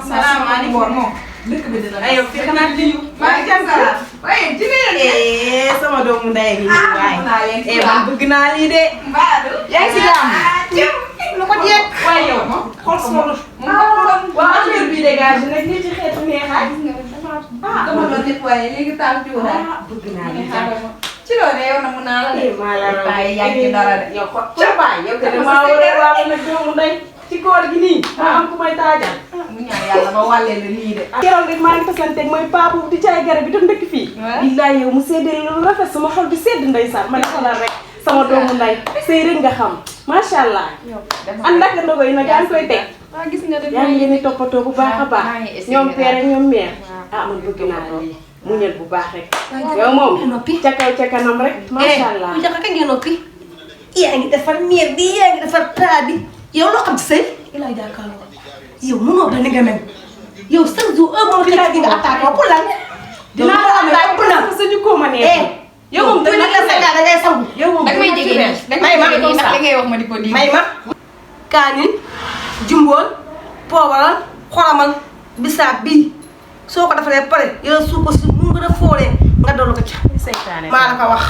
salaamaaleykum. dëkk bi dina aywa fi xanaa liyu. maa ngi jàng waaye ci biir sama doomu ndey gi nii waaye. man bëgg naa lii de. yaa ngi si jàmm. lu ko jeeg. waaye yow xool sama lu. waaw affaire bi dégage nag lii ci xeetu neexaay. dama doon nettoyé léegi taal ci woon. bëgg naa lii ci loolu yow na mu naa la de. maa la bàyyi yaa ngi ci dara de. yow ko ca bàyyi yow de maa war a waaw nag doomu ndey ci koor gi nii. maa am ku may taajal. mu ñaan yàlla ba wàllee la lii de. keroog rek maa ngi tasanteeg mooy paa boobu di jaay garab bi tam dëkk fii. billaay yow mu séddale lu rafet sama xol bi sedd ndeysaan ma ne xoolal rek sama doomu ndey sëy rek nga xam macha allah. ànd ak ndogo yi nag yaa ngi koy teg. gis nga yaa ngi leen di toppatoo bu baax a baax. ñoom père ak ñoom mère. man bëgg naa lool muñal bu baax rek. yow moom ca kaw ca kanam rek macha allah. bu njëkk ngeen noppi. yaa ngi defar miir bi yaa ngi defar plat bi yow loo xam ci sëy ilaa jàkkaarloo yow mënoo ba ni nga mel yow chaque jour moom xëy na nga attaqué pour lan. dinaa la attaqué pour lan sa jikko ma neex. yow moom dina la sa da ngay sangu. yow moom may jege may ma ndax li ngay wax ma di ko di. may ma. kaani jumboon poobaral xolamal bisaab bii soo ko defaree pare yow suuf ko si mu gën a foolee nga dolli ko ci. seytaane maa la ko wax.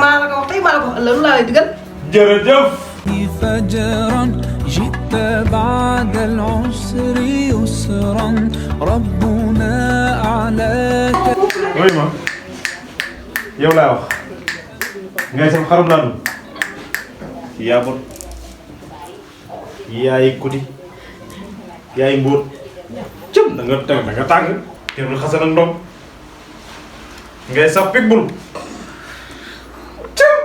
maa la ko wax tey maa la ko wax ëllëg lu laa lay digal. jërëjëf. فجرا جئت بعد العسر يسرا ربنا أعلاك. oui ma yow laa wax ngay sam xaram laa dugg yaa bon yaay kuti yaay mbóot cëm da nga tàng kenn xasal ak ndom ngay sax pig bul cëm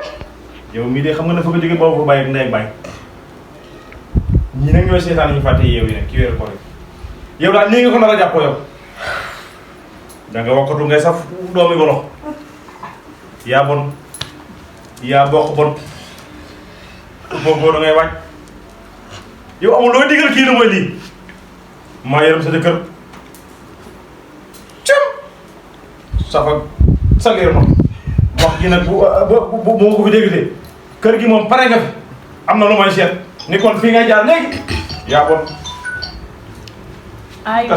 yow mii de xam nga ne fa ko jógee boobu fa bàyyi ak ndey ak bàyyi ñii nag ñooy seetaan ñu fàtte yeew yi nag ki weeru ko rek yow daal nii nga ko nar a jàppoo yow da nga wakkatu ngay saf doomi golo yaa bon yaa bokk bon boo da ngay wàcc yow amul looy digal kii na mooy lii maa yaram sa jëkkër cëm safa sa leer ma wax ji nag bu ma ko fi déggatee kër gi moom pare nga fi am na lu may seet ni kon fii ngay jaar léegi yaa bon ay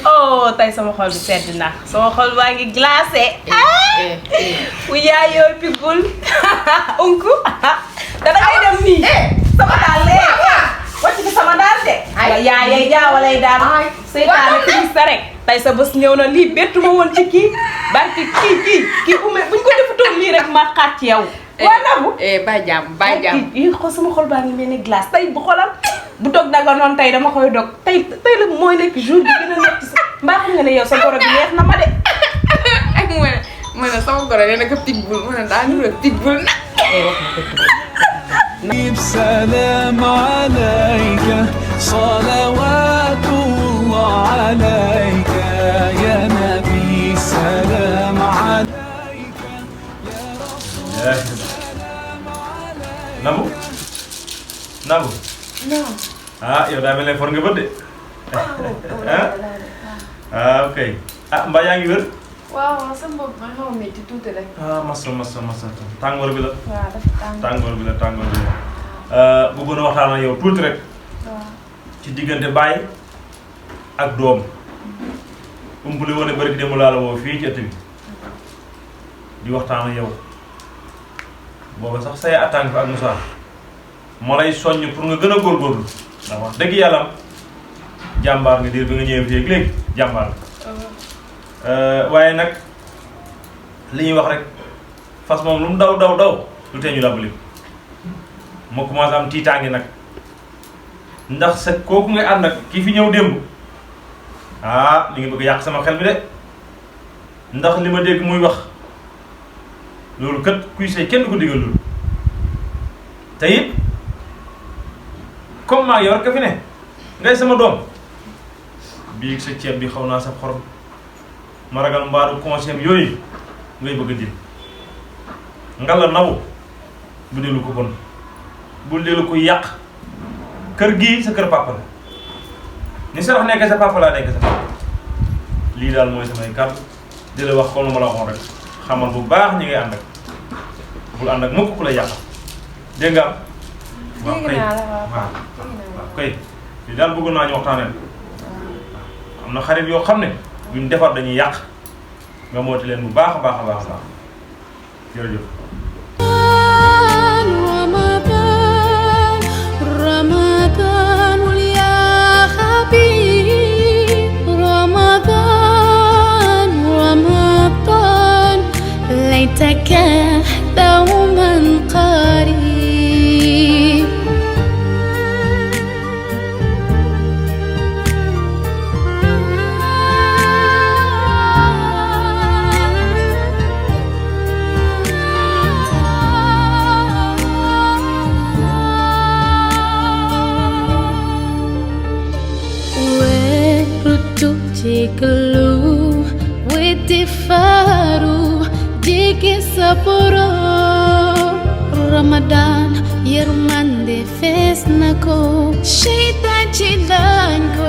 oh tey sama xol bi sedd na sama xol baa ngi glacé. wu yaay yoo pigul unku da ngay dem nii. sama daal léegi wàcc bi sama daal de. ay yaay jaawalay daal. seytaane triste rek. tey sa bés ñëw na lii bettu ma woon ci kii barki kii ume buñ ko defutoon lii rek ma xaat ci yow. waa Nabou. bàyyi jàmm bàyyi jàmm. yi xool sama xol baa ngi mel ni glace tey bu xoolal bu dog daga noonu tey dama koy dog tey la mooy nekk jour bi gën a nekk sa mbaa xam nga ne yow sa goro bi neex na ma de. ak ma ne sama goro nee na ko pitbull ma ne daa nuru pitbull nag. سلام عليك صلوات الله عليك يا نبي سلام عليك يا رسول Nabou yow daa mel ne for nga bët de ok mbaa yaa ngi wér. waaw sama bopp ma xaw a métti tuuti rek. masa tàngoor bi la. waaw dafa tàngoor bi la bëggoon a waxtaan ak yow tuuti rek. ci diggante baay ak doom. umpule woon ne bari gi dem laa la woo fii ci ëtt bi di waxtaan ak yow booba sax say attaque fa ak Moussa ma lay soññ pour nga gën a góorgóorlu ndax wax dëgg yàlla jàmbaar nga diir bi nga ñëwee fii ak léegi jàmbaar waaye nag li ñuy wax rek fas moom lu mu daw lu tee ñu dàbbali ma commencé am tiitaange nag ndax sa kooku ngay ànd ak kii fi ñëw démb li ngi bëgg yàq sama xel mi de ndax li ma dégg muy wax loolu kat kuy sëy kenn du ko digal loolu te it comme maa yor ka fi ne ngay sama doom bii sa ceeb bi xaw naa sa xorom ma ragal mbaaru conseil yooyu ngay bëgg a jël nga la Nabou bu dee lu ko bon bu dee lu ko yàq kër gii sa kër papa la ni sa wax nekk sa papa laa nekk sa papa lii daal mooy samay kàddu di la wax comme ma la waxoon rek xamal bu baax ñi ngay ànd ak bul ànd ak mukk ku la yàq dégg nga. waaw kay waaw kay li daal bëgg naa ñu waxtaanee am na xarit yoo xam ne duñ defar dañuy yàq nga mooti leen bu baax a baax a baax a baax jërëjëf. ليتك دوما قريب ورد جيكلو ودي فارو Jiki saporo Ramadan yermande fes nako Shaitan cilan ko